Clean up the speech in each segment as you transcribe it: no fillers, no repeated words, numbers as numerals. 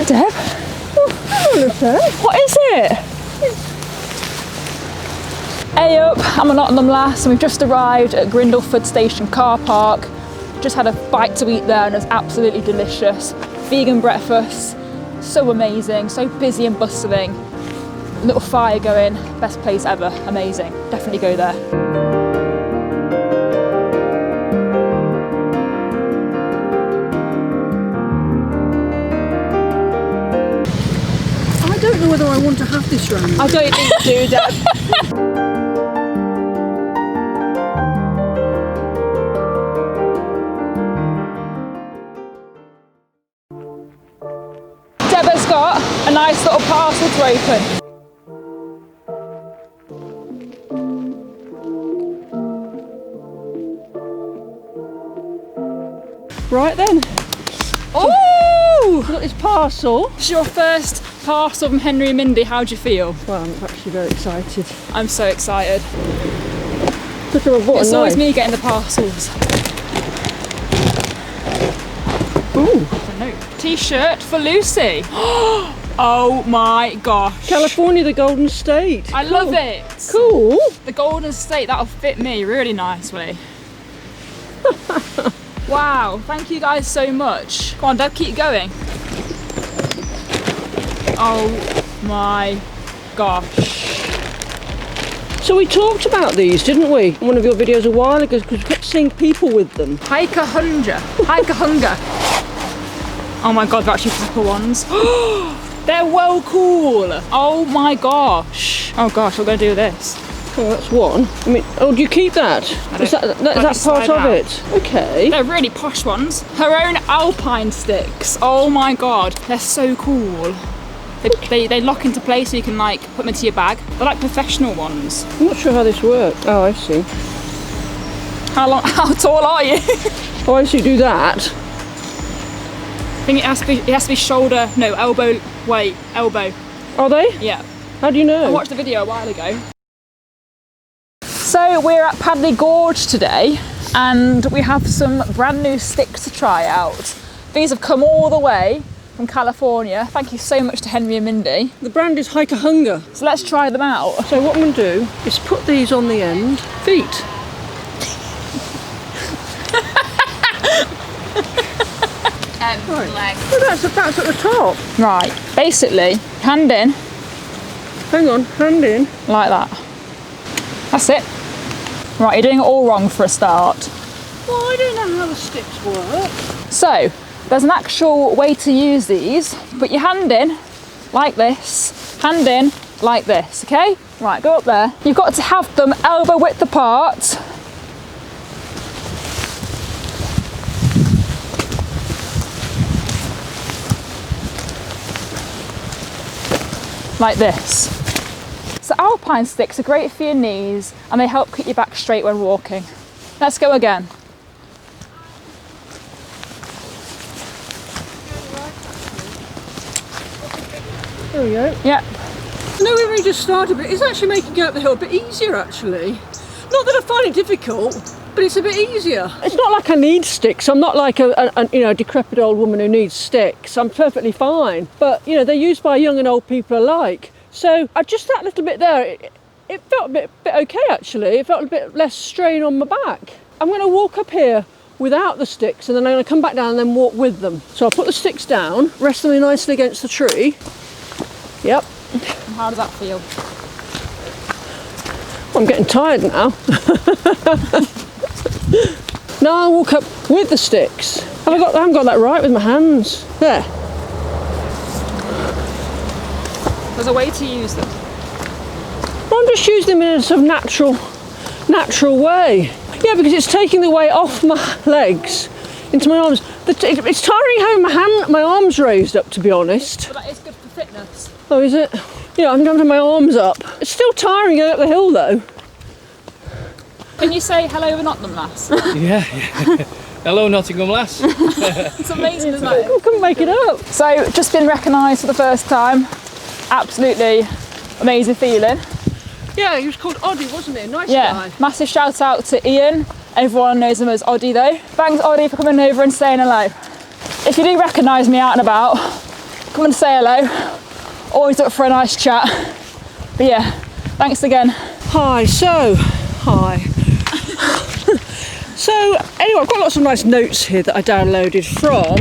Deb. What is it? Hey up, I'm a Nott'm lass and we've just arrived at Grindleford Station car park. Just had a bite to eat there and it was absolutely delicious. Vegan breakfast, so amazing, so busy and bustling. Little fire going, best place ever, amazing. Definitely go there. I don't know whether I want to have this round. I don't think you do, Deb. Deb has got a nice little parcel to open. Right then. Oh! I've got this parcel. It's your first parcel from Henry and Mindy. How do you feel? Well, I'm actually very excited. I'm so excited. Look at what It's a always knife. me getting the parcels. Ooh. A note. T-shirt for Lucy. Oh my gosh. California, the Golden State. I love it. Cool. The Golden State, that'll fit me really nicely. Wow, thank you guys so much. Come on, Deb, keep going. Oh my gosh. So we talked about these, didn't we? In one of your videos a while ago, because we kept seeing people with them. Hiker Hunger. Hiker Hunger. Oh my god, they're actually proper ones. They're well cool. Oh my gosh. Oh gosh, what are we gonna do with this? Oh, that's one. I mean, oh, do you keep that? Is that part of it? Okay. They're really posh ones. Her own Alpine Sticks. Oh my god, they're so cool. They lock into place so you can like put them into your bag. They're like professional ones. I'm not sure how this works. Oh, I see. How tall are you? Oh, I see. Do that. I think it has to be shoulder, no, elbow, wait, elbow. Are they? Yeah. How do you know? I watched the video a while ago. So we're at Padley Gorge today and we have some brand new sticks to try out. These have come all the way from California. Thank you so much to Henry and Mindy. The brand is Hiker Hunger. So let's try them out. So what I'm going to do is put these on the end. Feet. Legs. Oh, that's at the top. Right, basically, hand in, Hang on, hand in. like that. That's it. Right, you're doing it all wrong for a start. Well, I don't know how the sticks work. So, there's an actual way to use these. Put your hand in, like this, hand in, like this, okay? Right, go up there. You've got to have them elbow width apart. Like this. So Alpine sticks are great for your knees and they help keep your back straight when walking. Let's go again. There we go. Yep. No, we've only just started, but it's actually making going up the hill a bit easier, actually. Not that I find it difficult, but it's a bit easier. It's not like I need sticks. I'm not like a decrepit old woman who needs sticks. I'm perfectly fine. But, you know, they're used by young and old people alike. So just that little bit there, it felt a bit okay, actually. It felt a bit less strain on my back. I'm going to walk up here without the sticks and then I'm going to come back down and then walk with them. So I'll put the sticks down, rest them nicely against the tree. Yep. And how does that feel? I'm getting tired now. Now I'll walk up with the sticks. I haven't got that right with my hands. There. There's a way to use them. I'm just using them in a sort of natural way. Yeah, because it's taking the weight off my legs into my arms. It's tiring having my arms raised up, to be honest. But that is good for fitness. Oh, is it? Yeah, I'm going to have my arms up. It's still tiring going up the hill, though. Can you say hello with Nott'm lass? Yeah. Hello, Nottingham lass. It's amazing, isn't it? I couldn't make it up. So, just been recognised for the first time. Absolutely amazing feeling. Yeah, he was called Oddie, wasn't he? Nice Yeah, guy. massive shout out to Ian. Everyone knows him as Oddie though. Thanks Oddie for coming over and saying hello. If you do recognise me out and about, come and say hello. Always up for a nice chat. But yeah, thanks again. Hi. So anyway, I've got lots of nice notes here that I downloaded from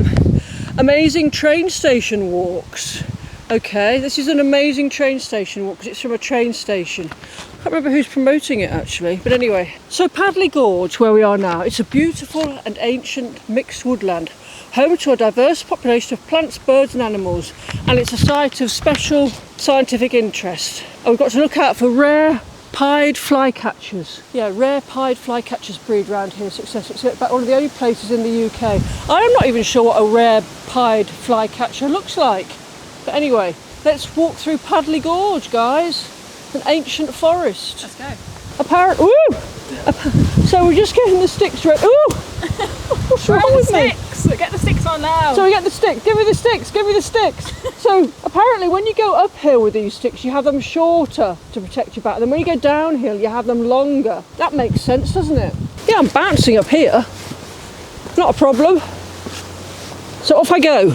amazing train station walks. Okay, this is an amazing train station walk because it's from a train station. I can't remember who's promoting it actually, but anyway. So Padley Gorge, where we are now, it's a beautiful and ancient mixed woodland, home to a diverse population of plants, birds and animals, and it's a site of special scientific interest. And we've got to look out for rare pied flycatchers. Yeah, rare pied flycatchers breed around here successfully. It's about one of the only places in the UK. I'm not even sure what a rare pied flycatcher looks like. But anyway, let's walk through Padley Gorge, guys. An ancient forest. Let's go. So we're just getting the sticks ready. Ooh! What's wrong with me? Get the sticks on now. So we get the sticks. Give me the sticks. Give me the sticks. So apparently, when you go uphill with these sticks, you have them shorter to protect your back. Then when you go downhill, you have them longer. That makes sense, doesn't it? Yeah, I'm bouncing up here. Not a problem. So off I go.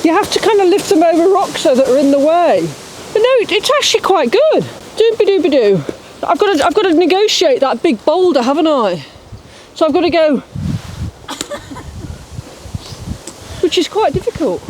You have to kind of lift them over rocks so that are in the way. But no, it's actually quite good. Doobie-doobie-doo. I've got to negotiate that big boulder, haven't I? So I've got to go, which is quite difficult.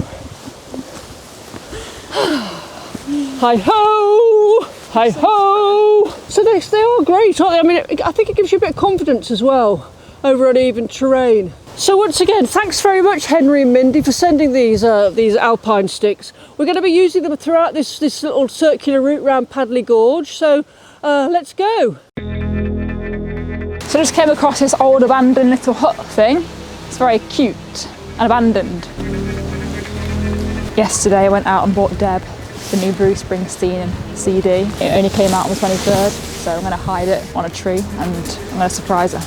Hi ho, hi ho. So they are great, aren't they? I mean, I think it gives you a bit of confidence as well over uneven terrain. So once again, thanks very much, Henry and Mindy, for sending these alpine sticks. We're going to be using them throughout this little circular route around Padley Gorge. So let's go. So I just came across this old abandoned little hut thing. It's very cute and abandoned. Yesterday I went out and bought Deb the new Bruce Springsteen CD. It only came out on the 23rd, so I'm going to hide it on a tree and I'm going to surprise her.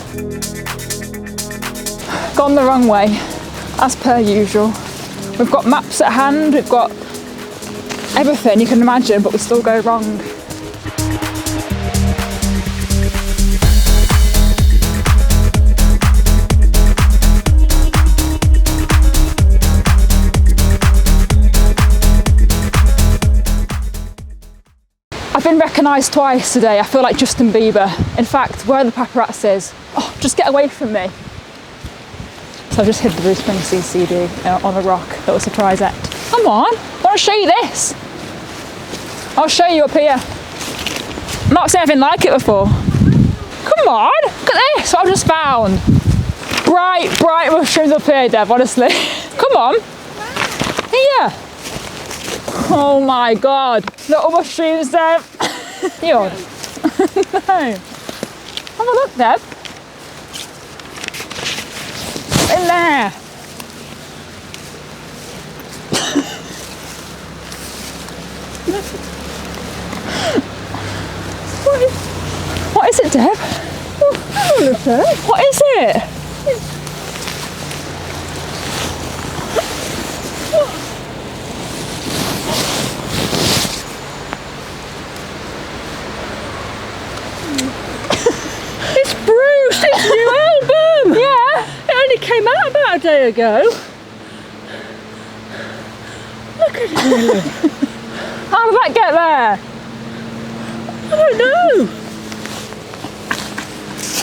Gone the wrong way, as per usual. We've got maps at hand, we've got everything you can imagine, but we still go wrong. I've been recognised twice today. I feel like Justin Bieber. In fact, where are the paparazzis? Oh, just get away from me. So I've just hid the Bruce Springsteen CD on a rock, little surprisette. Come on, I want to show you this. I'll show you up here. I've not seen anything like it before. Come on, look at this, what I've just found. Bright mushrooms up here, Deb, honestly. Come on, here. Oh my God, little mushrooms, Deb. No. Have a look, Deb. In there. What is it, Deb? What is it? It's Bruce, his new album! Yeah. It only came out about a day ago. Look at him. How did that get there? I don't know.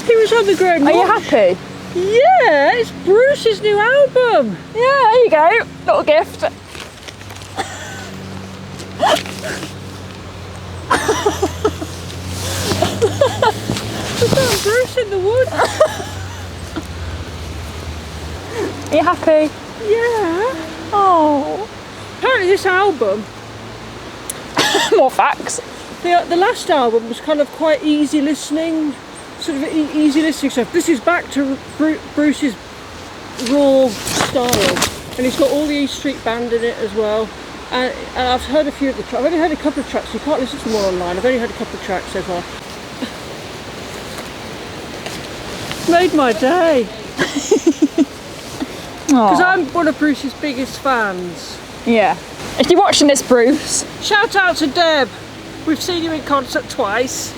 He was on the ground. Are you happy? Yeah, it's Bruce's new album. Yeah, there you go. Little gift. We found Bruce in the woods. Are you happy? Yeah. Oh. Apparently this album, More facts. the last album was kind of quite easy listening, sort of easy listening stuff. This is back to Bruce's raw style, and he's got all the East Street Band in it as well. And I've heard a few of the tracks. I've only heard a couple of tracks. You can't listen to them all online. I've only heard a couple of tracks so far. Made my day. Because I'm one of Bruce's biggest fans. Yeah. If you're watching this, Bruce. Shout out to Deb. We've seen you in concert twice.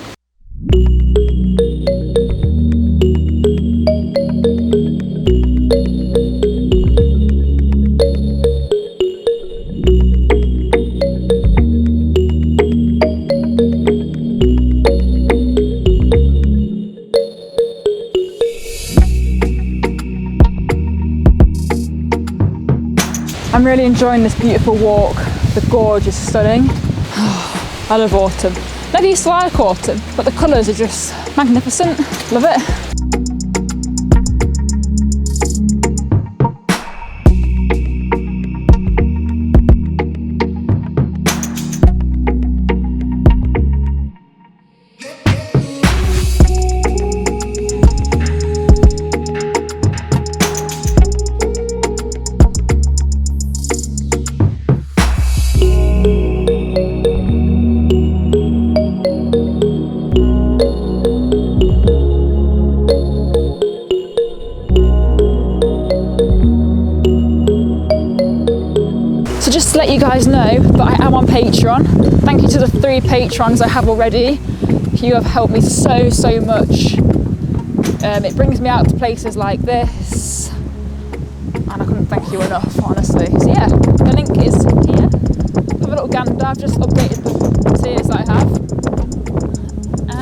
really enjoying this beautiful walk. The gorge is stunning. I love autumn. Never used to like autumn, but the colours are just magnificent. Love it. Just to let you guys know that I am on Patreon. Thank you to the 3 patrons I have already. You have helped me so much. It brings me out to places like this, and I couldn't thank you enough, honestly. So yeah, the link is here. Have a little gander. I've just updated the tiers that I have,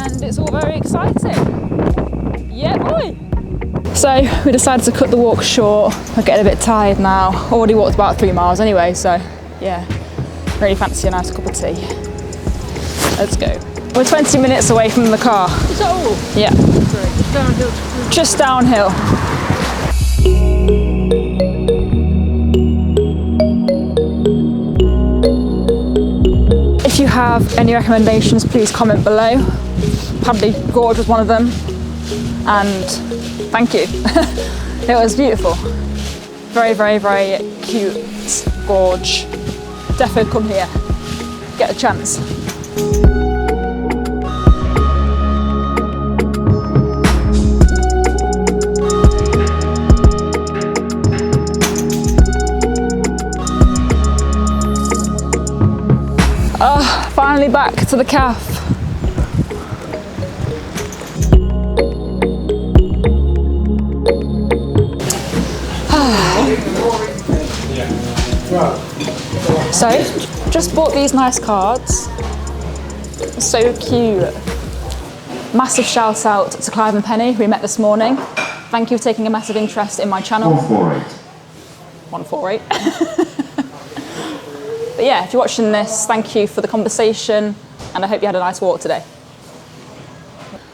and it's all very exciting. Yeah, boy. So we decided to cut the walk short. I'm getting a bit tired now. Already walked about 3 miles anyway, so yeah, really fancy a nice cup of tea. Let's go. We're 20 minutes away from the car. Is that all? Yeah. Great. Just downhill. Just downhill. If you have any recommendations, please comment below. Padley Gorge was one of them, and thank you. It was beautiful. Very cute gorge. Defo come here. Get a chance. Oh, finally back to the calf. So, just bought these nice cards. So cute. Massive shout out to Clive and Penny, who we met this morning. Thank you for taking a massive interest in my channel. 148. But yeah, if you're watching this, thank you for the conversation, and I hope you had a nice walk today.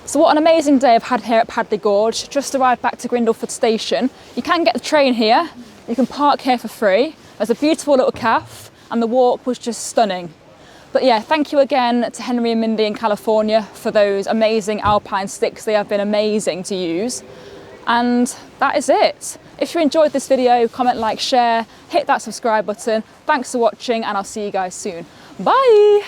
So what an amazing day I've had here at Padley Gorge. Just arrived back to Grindleford Station. You can get the train here. You can park here for free. There's a beautiful little cafe, and the walk was just stunning. But yeah, thank you again to Henry and Mindy in California for those amazing alpine sticks. They have been amazing to use. And that is it. If you enjoyed this video, comment, like, share, hit that subscribe button. Thanks for watching, and I'll see you guys soon. Bye.